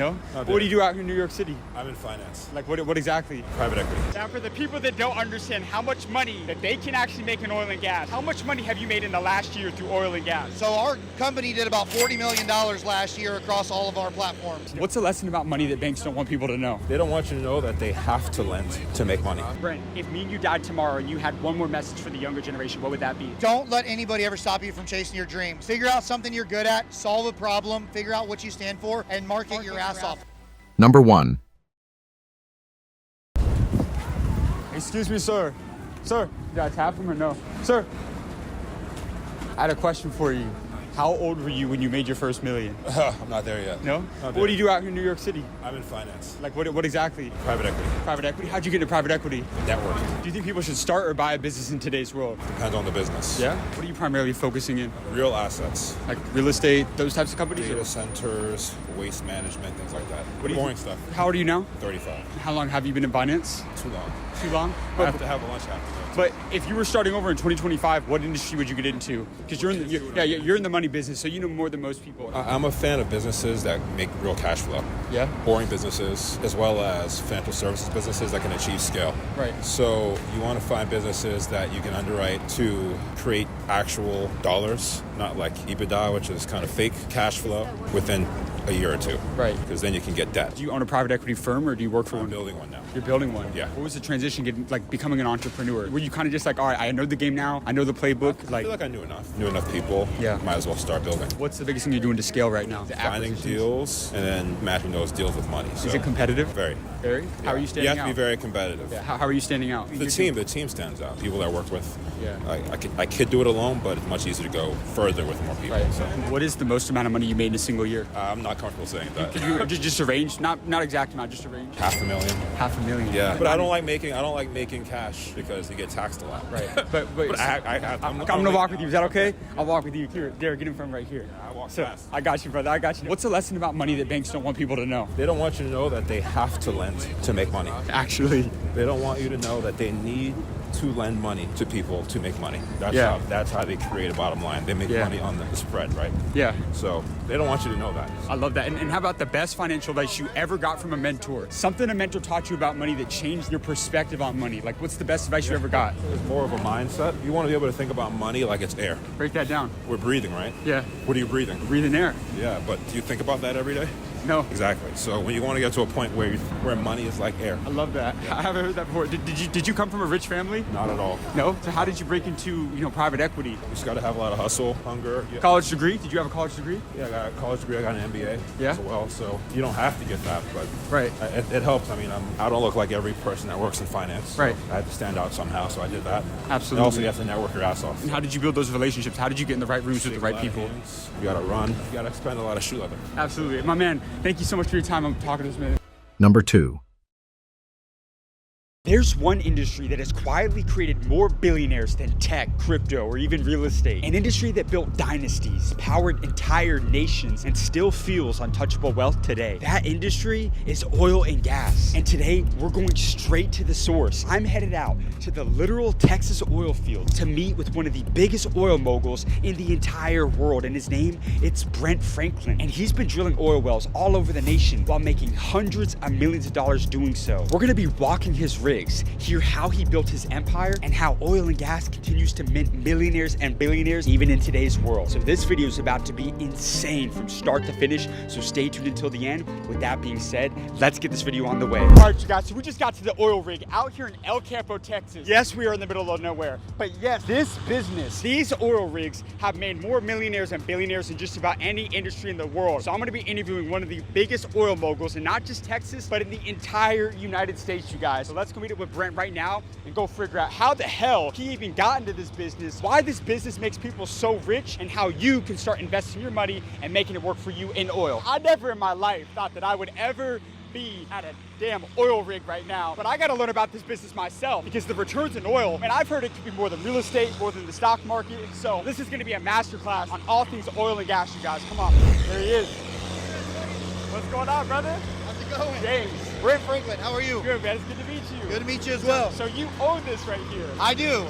No? What do you do out here in New York City? I'm in finance. Like what exactly? Private equity. Now for the people that don't understand how much money that they can actually make in oil and gas, how much money have you made in the last year through oil and gas? So our company did about $40 million last year across all of our platforms. What's the lesson about money that banks don't want people to know? They don't want you to know that they have to lend to make money. Brent, if me and you died tomorrow and you had one more message for the younger generation, what would that be? Don't let anybody ever stop you from chasing your dreams. Figure out something you're good at, solve a problem, figure out what you stand for, and market your ass off. Number 1. Excuse me, sir. Sir, did I tap him or no? Sir, I had a question for you. How old were you when you made your first million? I'm not there yet. No? Not What do you do out here in New York City? I'm in finance. Like what exactly? Private equity. Private equity? How'd you get into private equity? Networking. Do you think people should start or buy a business in today's world? Depends on the business. Yeah? What are you primarily focusing in? Real assets. Like real estate, those types of companies? Data centers, waste management, things like that. Boring stuff. How old are you now? 35. How long have you been in finance? Too long. Too long? I have to have a lunch after that. But if you were starting over in 2025, what industry would you get into? Because you're in the money business, so you know more than most people. I'm a fan of businesses that make real cash flow. Yeah? Boring businesses, as well as financial services businesses that can achieve scale. Right. So you want to find businesses that you can underwrite to create actual dollars, not like EBITDA, which is kind of fake cash flow, within a year or two. Right. Because then you can get debt. Do you own a private equity firm or do you work for I'm one? building one now. You're building one? Yeah. What was the transition becoming an entrepreneur? Were you kind of just like, all right, I know the game now, I know the playbook? I feel like I knew enough people. Yeah. Might as well start building. What's the biggest thing you're doing to scale right now? Finding deals and then matching those deals with money. Is it competitive? Very. Very? How are you standing out? You have to be very competitive. Yeah. How are you standing out? The team stands out. People that I work with. Yeah. I could do it alone, but it's much easier to go further with more people. Right. So What is the most amount of money you made in a single year? I'm not comfortable saying that. Could you just a range? Not exact amount, just a range. $500,000. $500,000. Yeah, but I don't like making cash because you get taxed a lot. Right. But I'm I'm gonna walk with you. Is that okay? I'll walk with you here. There, get in front right here. I walk So fast. I got you, brother. I got you. What's the lesson about money that banks don't want people to know? They don't want you to know that they have to lend to make money. Actually, They don't want you to know that they need to lend money to people to make money. That's how they create a bottom line. They make money on the spread, right? yeah. So they don't want you to know that. I love that. And how about the best financial advice you ever got from a mentor? Something a mentor taught you about money that changed your perspective on money. Like, what's the best advice you ever got? It's more of a mindset. You want to be able to think about money like it's air. Break that down. We're breathing, right? Yeah. What are you breathing? Breathe in air. Yeah, but do you think about that every day? No. Exactly. So when you want to get to a point where money is like air. I love that. I haven't heard that before. Did you come from a rich family? Not at all. No. So how did you break into private equity? You just got to have a lot of hustle, hunger. Yeah. College degree? Did you have a college degree? Yeah, I got a college degree. I got an MBA as well. So you don't have to get that, but Right. it helps. I mean, I don't look like every person that works in finance. So Right. I had to stand out somehow, so I did that. Absolutely. And also, you have to network your ass off. And how did you build those relationships? How did you get in the right rooms with the right people? You got to run. You got to spend a lot of shoe leather. Absolutely. My man, thank you so much for your time. I'm talking to this man. Number 2. There's one industry that has quietly created more billionaires than tech, crypto, or even real estate. An industry that built dynasties, powered entire nations, and still fuels untouchable wealth today. That industry is oil and gas. And today, we're going straight to the source. I'm headed out to the literal Texas oil field to meet with one of the biggest oil moguls in the entire world. And his name, it's Brent Franklin. And he's been drilling oil wells all over the nation while making hundreds of millions of dollars doing so. We're gonna be walking his rigs, hear how he built his empire, and how oil and gas continues to mint millionaires and billionaires even in today's world. So this video is about to be insane from start to finish, so stay tuned until the end. With that being said, let's get this video on the way. All right, you guys, so we just got to the oil rig out here in El Campo, Texas. Yes, we are in the middle of nowhere, but yes, this business, these oil rigs have made more millionaires and billionaires than just about any industry in the world. So I'm gonna be interviewing one of the biggest oil moguls in not just Texas, but in the entire United States, you guys. So let's go meet up with Brent right now and go figure out how the hell he even got into this business, why this business makes people so rich, and how you can start investing your money and making it work for you in oil. I never in my life thought that I would ever be at a damn oil rig right now, but I gotta learn about this business myself because the returns in oil, man, I've heard it could be more than real estate, more than the stock market. So this is gonna be a masterclass on all things oil and gas, you guys. Come on, there he is. What's going on, brother? How's it going? James. We're in Franklin. How are you? Good, man. It's good to meet you. Good to meet you as well. So you own this right here. I do.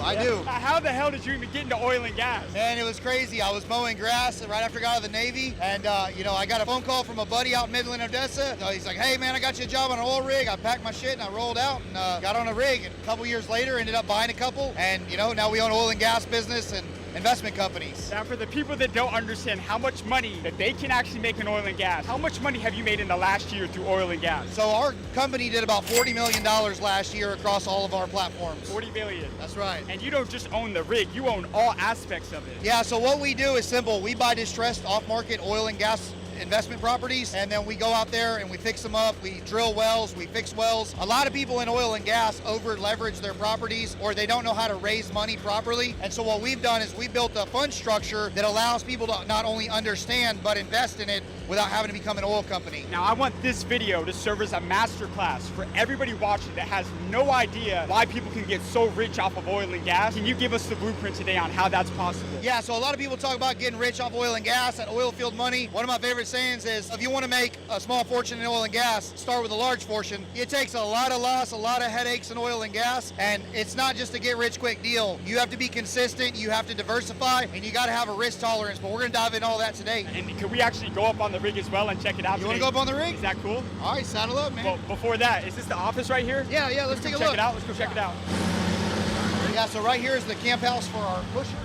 How the hell did you even get into oil and gas? Man, it was crazy. I was mowing grass right after I got out of the Navy, and I got a phone call from a buddy out in Midland, Odessa. So he's like, "Hey, man, I got you a job on an oil rig." I packed my shit and I rolled out and got on a rig. And a couple years later, ended up buying a couple, and now we own oil and gas business and investment companies. Now, for the people that don't understand how much money that they can actually make in oil and gas, how much money have you made in the last year through oil and gas? So our company did about $40 million last year across all of our platforms. 40 million. That's right. And you don't just own the rig, you own all aspects of it. Yeah, so what we do is simple. We buy distressed off-market oil and gas investment properties, and then we go out there and we fix them up. We drill wells, we fix wells. A lot of people in oil and gas over leverage their properties, or they don't know how to raise money properly. And so what we've done is we built a fund structure that allows people to not only understand but invest in it without having to become an oil company. Now, I want this video to serve as a masterclass for everybody watching that has no idea why people can get so rich off of oil and gas. Can you give us the blueprint today on how that's possible? Yeah, so a lot of people talk about getting rich off oil and gas and oil field money. One of my favorite sayings is, if you want to make a small fortune in oil and gas, start with a large fortune. It takes a lot of loss, a lot of headaches in oil and gas, and it's not just a get rich quick deal. You have to be consistent, you have to diversify, and you got to have a risk tolerance, but we're going to dive into all that today. And can we actually go up on the rig as well and check it out? You want to go up on the rig? Is that cool? All right, saddle up, man. Well, before that, is this the office right here? Yeah, let's take a Check look. it out. Let's go check it out. Yeah, so right here is the camp house for our pusher.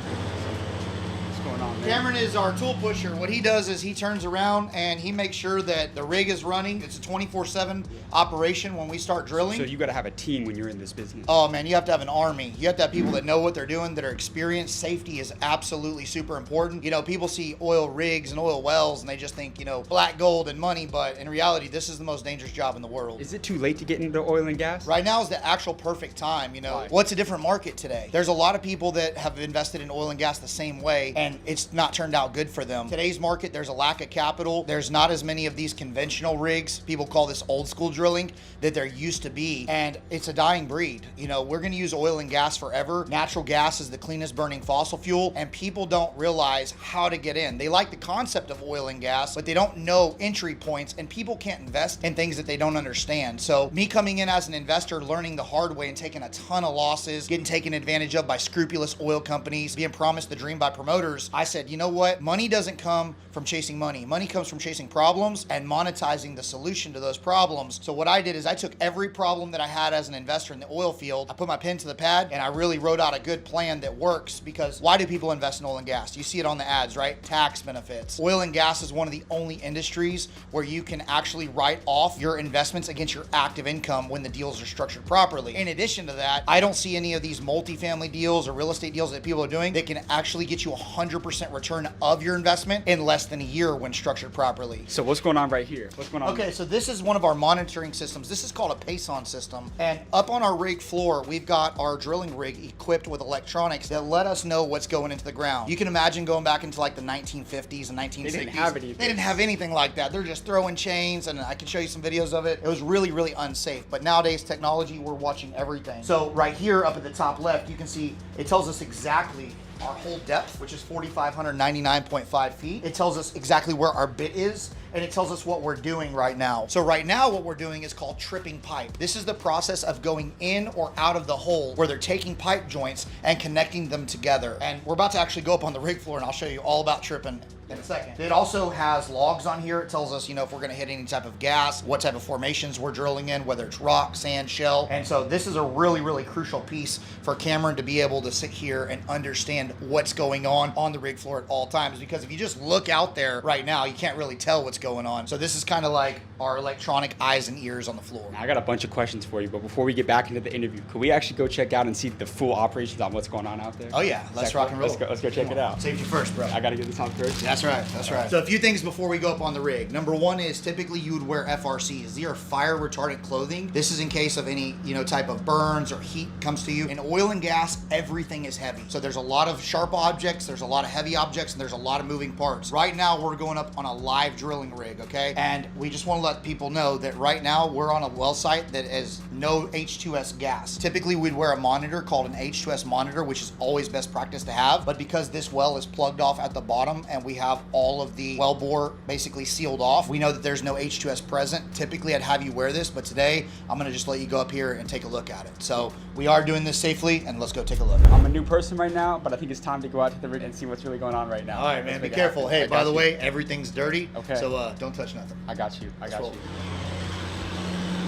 What's going on, man? Cameron is our tool pusher. What he does is he turns around and he makes sure that the rig is running. It's a 24/7 operation when we start drilling. So you got to have a team when you're in this business. Oh man, you have to have an army. You have to have people that know what they're doing, that are experienced. Safety is absolutely super important. People see oil rigs and oil wells and they just think, black gold and money, but in reality, this is the most dangerous job in the world. Is it too late to get into oil and gas? Right now is the actual perfect time. Why? What's a different market today? There's a lot of people that have invested in oil and gas the same way, and it's not turned out good for them. Today's market, there's a lack of capital. There's not as many of these conventional rigs. People call this old school drilling that there used to be, and it's a dying breed. We're going to use oil and gas forever. Natural gas is the cleanest burning fossil fuel, and people don't realize how to get in. They like the concept of oil and gas, but they don't know entry points, and people can't invest in things that they don't understand. So me coming in as an investor, learning the hard way and taking a ton of losses, getting taken advantage of by scrupulous oil companies, being promised the dream by promoters, I said, you know what? Money doesn't come from chasing money. Money comes from chasing problems and monetizing the solution to those problems. So what I did is I took every problem that I had as an investor in the oil field, I put my pen to the pad, and I really wrote out a good plan that works. Because why do people invest in oil and gas? You see it on the ads, right? Tax benefits. Oil and gas is one of the only industries where you can actually write off your investments against your active income when the deals are structured properly. In addition to that, I don't see any of these multifamily deals or real estate deals that people are doing that can actually get you 100% return of your investment in less than a year when structured properly. So what's going on right here? What's going on? Okay, so this is one of our monitoring systems. This is called a Pason system. And up on our rig floor, we've got our drilling rig equipped with electronics that let us know what's going into the ground. You can imagine going back into like the 1950s and 1960s. They didn't have anything. They didn't have anything like that. They're just throwing chains, and I can show you some videos of it. It was really, really unsafe. But nowadays, technology, we're watching everything. So right here up at the top left, you can see it tells us exactly our whole depth, which is 4,599.5 feet. It tells us exactly where our bit is, and it tells us what we're doing right now. So right now, what we're doing is called tripping pipe. This is the process of going in or out of the hole, where they're taking pipe joints and connecting them together. And we're about to actually go up on the rig floor, and I'll show you all about tripping in a second. It also has logs on here. It tells us, if we're gonna hit any type of gas, what type of formations we're drilling in, whether it's rock, sand, shell. And so this is a really, really crucial piece for Cameron to be able to sit here and understand what's going on the rig floor at all times. Because if you just look out there right now, you can't really tell what's going on. So this is kind of like our electronic eyes and ears on the floor. Now, I got a bunch of questions for you, but before we get back into the interview, could we actually go check out and see the full operations on what's going on out there? Oh yeah, let's rock and roll. Let's go check it out. Safety first, bro. I gotta get this on first. That's right. So a few things before we go up on the rig. Number one is typically you would wear FRCs. These are fire retardant clothing. This is in case of any, type of burns or heat comes to you. In oil and gas, everything is heavy. So there's a lot of sharp objects, there's a lot of heavy objects, and there's a lot of moving parts. Right now, we're going up on a live drilling rig, okay? And we just want to let people know that right now we're on a well site that has no H2S gas. Typically, we'd wear a monitor called an H2S monitor, which is always best practice to have. But because this well is plugged off at the bottom and we have all of the well bore basically sealed off. We know that there's no H2S present. Typically I'd have you wear this, but today I'm gonna just let you go up here and take a look at it. So we are doing this safely, and let's go take a look. I'm a new person right now, but I think it's time to go out to the rig and see what's really going on right now. All right, man, be careful. Hey, by the way, everything's dirty. Okay. So don't touch nothing. I got you. I got Cool. you.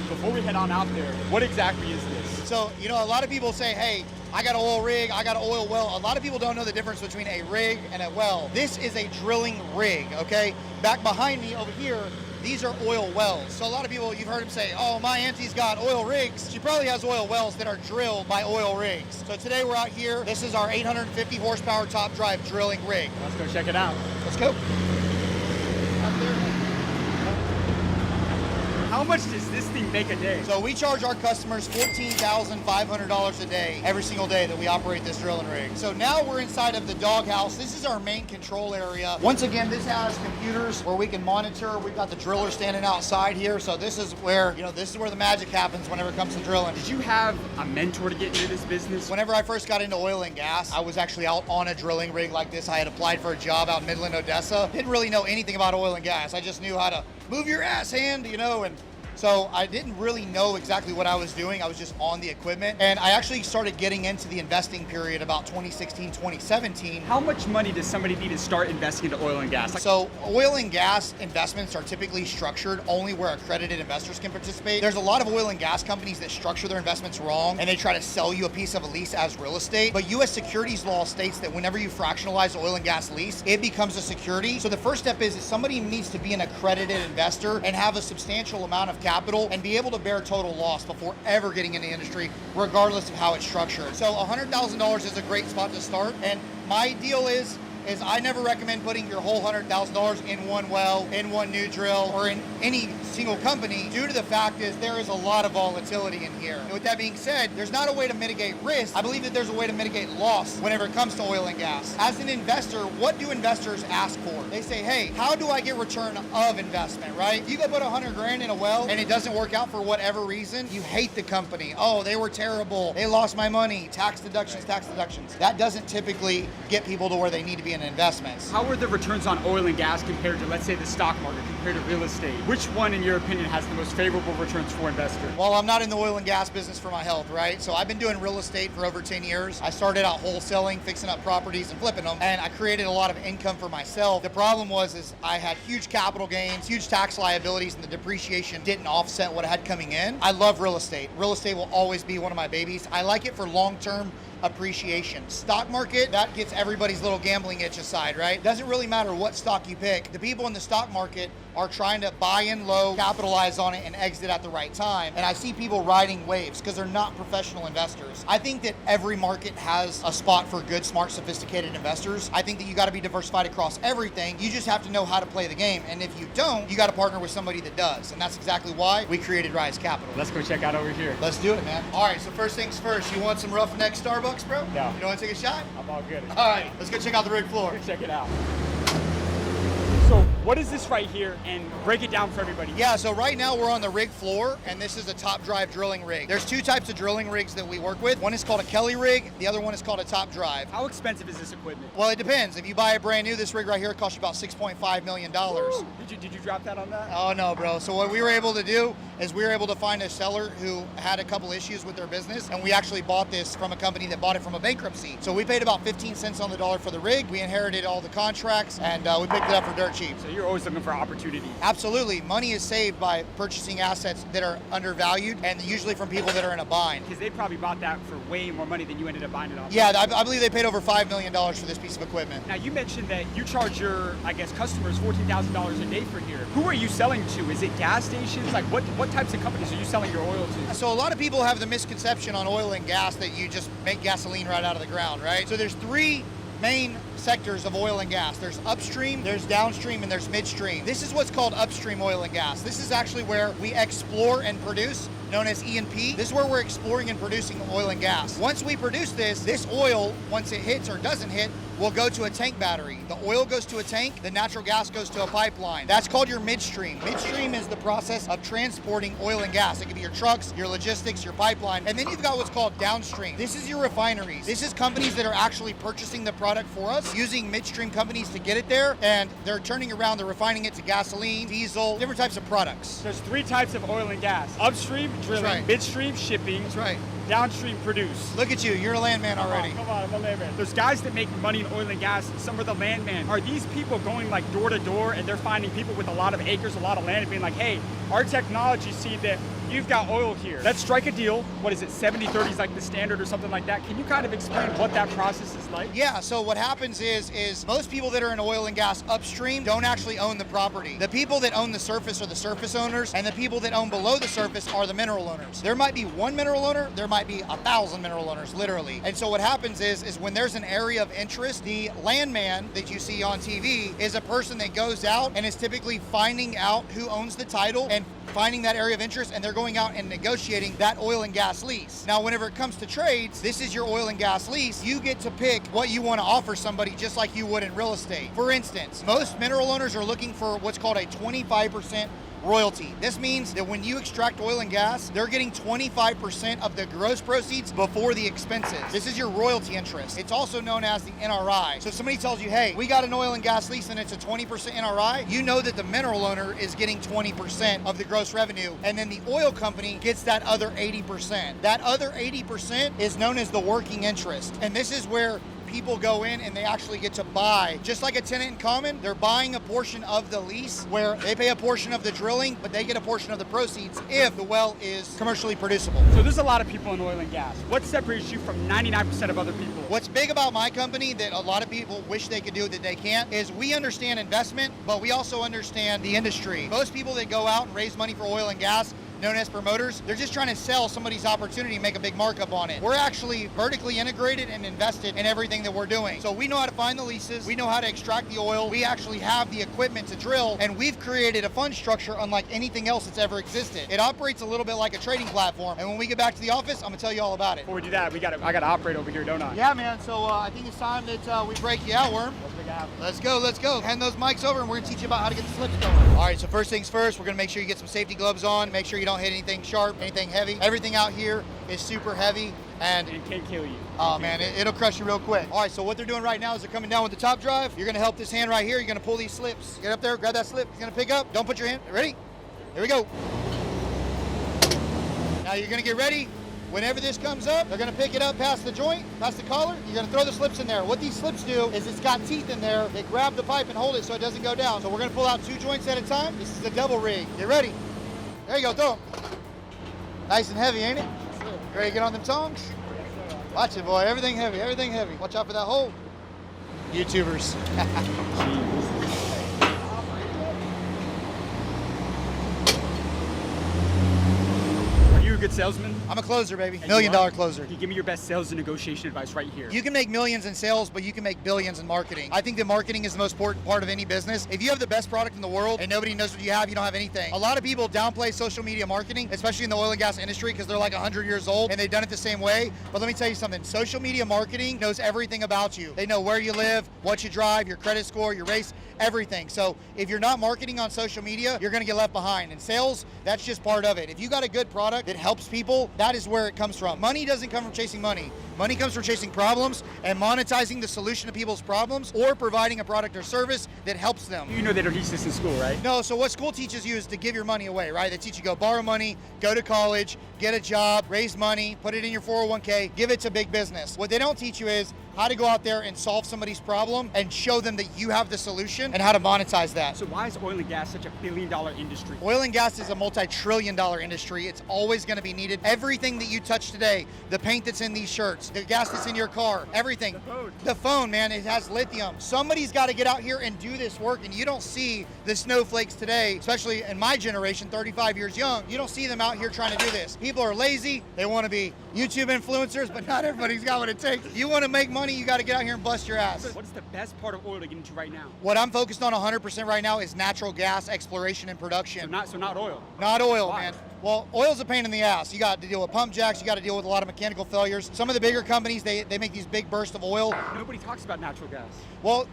Before we head on out there, what exactly is this? So, you know, a lot of people say, hey, I got an oil rig, I got an oil well. A lot of people don't know the difference between a rig and a well. This is a drilling rig, okay? Back behind me over here, these are oil wells. So a lot of people, you've heard them say, oh, my auntie's got oil rigs. She probably has oil wells that are drilled by oil rigs. So today we're out here. This is our 850 horsepower top drive drilling rig. Let's go check it out. Let's go. Out there. How much does this thing make a day? So we charge our customers $14,500 a day, every single day that we operate this drilling rig. So now we're inside of the doghouse. This is our main control area. Once again, this has computers where we can monitor. We've got the driller standing outside here. So this is where, this is where the magic happens whenever it comes to drilling. Did you have a mentor to get into this business? Whenever I first got into oil and gas, I was actually out on a drilling rig like this. I had applied for a job out in Midland, Odessa. Didn't really know anything about oil and gas. I just knew how to move your ass hand, and so I didn't really know exactly what I was doing. I was just on the equipment. And I actually started getting into the investing period about 2016, 2017. How much money does somebody need to start investing into oil and gas? So oil and gas investments are typically structured only where accredited investors can participate. There's a lot of oil and gas companies that structure their investments wrong, and they try to sell you a piece of a lease as real estate. But U.S. securities law states that whenever you fractionalize oil and gas lease, it becomes a security. So the first step is somebody needs to be an accredited investor and have a substantial amount of capital and be able to bear total loss before ever getting in the industry, regardless of how it's structured. So $100,000 is a great spot to start. And my deal is I never recommend putting your whole $100,000 in one well, in one new drill, or in any single company, due to the fact is there is a lot of volatility in here. And with that being said, there's not a way to mitigate risk. I believe that there's a way to mitigate loss whenever it comes to oil and gas. As an investor, what do investors ask for? They say, hey, how do I get return of investment, right? If you go put 100 grand in a well and it doesn't work out for whatever reason, you hate the company. Oh, they were terrible. They lost my money. Tax deductions, tax deductions. That doesn't typically get people to where they need to be in investments. How are the returns on oil and gas compared to, let's say, the stock market, compared to real estate? Which one, in your opinion, has the most favorable returns for investors? Well, I'm not in the oil and gas business for my health, right? So I've been doing real estate for over 10 years. I started out wholesaling, fixing up properties and flipping them, and I created a lot of income for myself. The problem was I had huge capital gains, huge tax liabilities, and the depreciation didn't offset what I had coming in. I love real estate. Real estate will always be one of my babies. I like it for long-term appreciation. Stock market, that gets everybody's little gambling itch aside, right? Doesn't really matter what stock you pick. The people in the stock market are trying to buy in low, capitalize on it, and exit at the right time. And I see people riding waves because they're not professional investors. I think that every market has a spot for good, smart, sophisticated investors. I think that you got to be diversified across everything. You just have to know how to play the game. And if you don't, you got to partner with somebody that does. And that's exactly why we created Rise Capital. Let's go check out over here. Let's do it, man. All right, so first things first, you want some Roughneck Starbucks, bro? No. You don't want to take a shot? I'm all good. All right, let's go check out the rig floor. Let's check it out. So what is this right here, and break it down for everybody? Yeah, so right now we're on the rig floor, and this is a top drive drilling rig. There's two types of drilling rigs that we work with. One is called a Kelly rig, the other one is called a top drive. How expensive is this equipment? Well, it depends. If you buy it brand new, this rig right here costs you about $6.5 million. Woo! Did you drop that on that? Oh no, bro. So what we were able to do is we were able to find a seller who had a couple issues with their business, and we actually bought this from a company that bought it from a bankruptcy. So we paid about 15 cents on the dollar for the rig. We inherited all the contracts, and we picked it up for dirt cheap. So you're always looking for opportunity. Absolutely. Money is saved by purchasing assets that are undervalued, and usually from people that are in a bind. Because they probably bought that for way more money than you ended up buying it off. Yeah, I believe they paid over $5 million for this piece of equipment. Now, you mentioned that you charge your, customers $14,000 a day for here. Who are you selling to? Is it gas stations? Like, what types of companies are you selling your oil to? So a lot of people have the misconception on oil and gas that you just make gasoline right out of the ground, right? So there's three main sectors of oil and gas. There's upstream, there's downstream, and there's midstream. This is what's called upstream oil and gas. This is actually where we explore and produce known as E&P. This is where we're exploring and producing oil and gas. Once we produce this oil, once it hits or doesn't hit, will go to a tank battery. The oil goes to a tank, the natural gas goes to a pipeline. That's called your midstream. Midstream is the process of transporting oil and gas. It could be your trucks, your logistics, your pipeline. And then you've got what's called downstream. This is your refineries. This is companies that are actually purchasing the product for us, using midstream companies to get it there, and they're turning around, they're refining it to gasoline, diesel, different types of products. There's 3 types of oil and gas. Upstream, drilling. right. Midstream, shipping. That's right. Downstream, produce. Look at you, you're a landman already. Come on, I'm a landman. There's guys that make money in oil and gas, and some are the landman. Are these people going like door to door and they're finding people with a lot of acres, a lot of land, and being like, hey, our technology see that you've got oil here. Let's strike a deal. What is it, 70-30 is like the standard or something like that? Can you kind of explain what that process is like? Yeah, so what happens is most people that are in oil and gas upstream don't actually own the property. The people that own the surface are the surface owners, and the people that own below the surface are the mineral owners. There might be one mineral owner, there might be 1,000 mineral owners, literally. And so what happens is when there's an area of interest, the landman that you see on TV is a person that goes out and is typically finding out who owns the title and finding that area of interest, and they're going out and negotiating that oil and gas lease. Now, whenever it comes to trades, this is your oil and gas lease. You get to pick what you want to offer somebody, just like you would in real estate. For instance, most mineral owners are looking for what's called a 25% royalty. This means that when you extract oil and gas, they're getting 25% of the gross proceeds before the expenses. This is your royalty interest. It's also known as the NRI. So if somebody tells you, hey, we got an oil and gas lease and it's a 20% NRI, you know that the mineral owner is getting 20% of the gross revenue, and then the oil company gets that other 80%. That other 80% is known as the working interest. And this is where people go in and they actually get to buy, just like a tenant in common, they're buying a portion of the lease where they pay a portion of the drilling, but they get a portion of the proceeds if the well is commercially producible. So there's a lot of people in oil and gas. What separates you from 99% of other people? What's big about my company that a lot of people wish they could do that they can't is we understand investment, but we also understand the industry. Most people that go out and raise money for oil and gas, known as promoters, they're just trying to sell somebody's opportunity and make a big markup on it. We're actually vertically integrated and invested in everything that we're doing. So we know how to find the leases, we know how to extract the oil, we actually have the equipment to drill, and we've created a fund structure unlike anything else that's ever existed. It operates a little bit like a trading platform, and when we get back to the office, I'm gonna tell you all about it. Before we do that, I gotta operate over here, don't I? Yeah, man, so I think it's time that we break you out, Worm. Let's go. Hand those mics over and we're gonna teach you about how to get the slips going. All right, so first things first, we're gonna make sure you get some safety gloves on, make sure you don't hit anything sharp, anything heavy. Everything out here is super heavy and It can't kill you. oh man, it'll crush you real quick. All right, so what they're doing right now is they're coming down with the top drive. You're gonna help this hand right here. You're gonna pull these slips. Get up there, grab that slip. He's gonna pick up. Don't put your hand, ready? Here we go. Now you're gonna get ready. Whenever this comes up, they're gonna pick it up past the joint, past the collar. You're gonna throw the slips in there. What these slips do is it's got teeth in there. They grab the pipe and hold it so it doesn't go down. So we're gonna pull out 2 joints at a time. This is the double rig. Get ready. There you go, throw them. Nice and heavy, ain't it? You ready to get on them tongs? Watch it, boy. Everything heavy, everything heavy. Watch out for that hole. YouTubers. Are you a good salesman? I'm a closer, baby. And $1 million you are? closer. Can you give me your best sales and negotiation advice right here? You can make millions in sales, but you can make billions in marketing. I think that marketing is the most important part of any business. If you have the best product in the world and nobody knows what you have, you don't have anything. A lot of people downplay social media marketing, especially in the oil and gas industry, because they're like 100 years old and they've done it the same way. But let me tell you something. Social media marketing knows everything about you. They know where you live, what you drive, your credit score, your race, everything. So if you're not marketing on social media, you're going to get left behind. And sales, that's just part of it. If you got a good product that helps people, that is where it comes from. Money doesn't come from chasing money. Money comes from chasing problems and monetizing the solution to people's problems or providing a product or service that helps them. You know they don't teach this in school, right? No, so what school teaches you is to give your money away, right? They teach you go borrow money, go to college, get a job, raise money, put it in your 401k, give it to big business. What they don't teach you is how to go out there and solve somebody's problem and show them that you have the solution and how to monetize that. So why is oil and gas such a billion-dollar industry? Oil and gas is a multi-trillion-dollar industry. It's always going to be needed. Everything that you touch today, the paint that's in these shirts, the gas that's in your car, everything. The phone, man, it has lithium. Somebody's got to get out here and do this work, and you don't see the snowflakes today, especially in my generation, 35 years young. You don't see them out here trying to do this. People are lazy. They want to be YouTube influencers, but not everybody's got what it takes. You want to make money, you got to get out here and bust your ass. What is the best part of oil to get into right now? What I'm focused on 100% right now is natural gas exploration and production. So not oil. Not oil, Why? man. Well, oil's a pain in the ass. You got to deal with pump jacks. You got to deal with a lot of mechanical failures. Some of the bigger companies, they make these big bursts of oil. Nobody talks about natural gas. Well,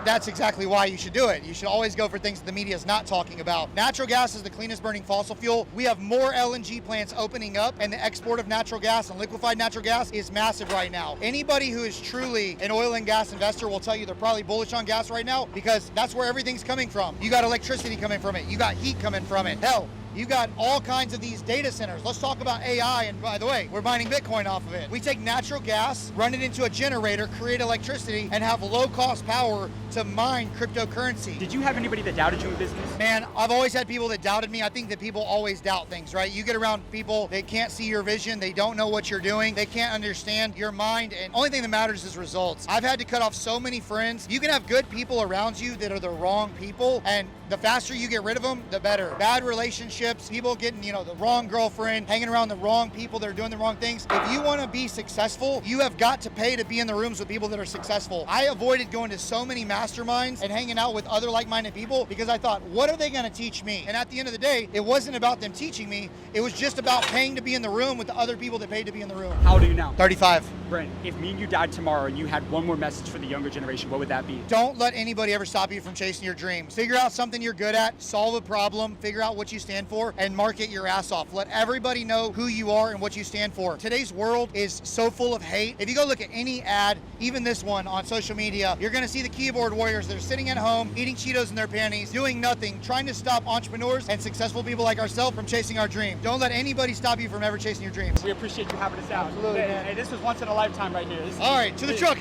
that's exactly why you should do it. You should always go for things that the media is not talking about. Natural gas is the cleanest burning fossil fuel. We have more LNG plants opening up, and the export of natural gas and liquefied natural gas is massive right now. Anybody who is truly an oil and gas investor will tell you they're probably bullish on gas right now because that's where everything's coming from. You got electricity coming from it. You got heat coming from it. Hell, you got all kinds of these data centers. Let's talk about AI, and by the way, we're mining Bitcoin off of it. We take natural gas, run it into a generator, create electricity, and have low-cost power to mine cryptocurrency. Did you have anybody that doubted you in business? Man, I've always had people that doubted me. I think that people always doubt things, right? You get around people, they can't see your vision, they don't know what you're doing, they can't understand your mind, and only thing that matters is results. I've had to cut off so many friends. You can have good people around you that are the wrong people, and the faster you get rid of them, the better. Bad relationships, people getting, the wrong girlfriend, hanging around the wrong people that are doing the wrong things. If you want to be successful, you have got to pay to be in the rooms with people that are successful. I avoided going to so many masterminds and hanging out with other like-minded people because I thought, what are they going to teach me? And at the end of the day, it wasn't about them teaching me. It was just about paying to be in the room with the other people that paid to be in the room. How old are you now? 35. Brent, if me and you died tomorrow and you had one more message for the younger generation, what would that be? Don't let anybody ever stop you from chasing your dreams. Figure out something you're good at, solve a problem, figure out what you stand for, and market your ass off. Let everybody know who you are and what you stand for. Today's world is so full of hate. If you go look at any ad, even this one on social media, you're gonna see the keyboard warriors that are sitting at home, eating Cheetos in their panties, doing nothing, trying to stop entrepreneurs and successful people like ourselves from chasing our dream. Don't let anybody stop you from ever chasing your dreams. We appreciate you having us out. Absolutely, man. Hey, this was once in a lifetime right here. All right, to the truck.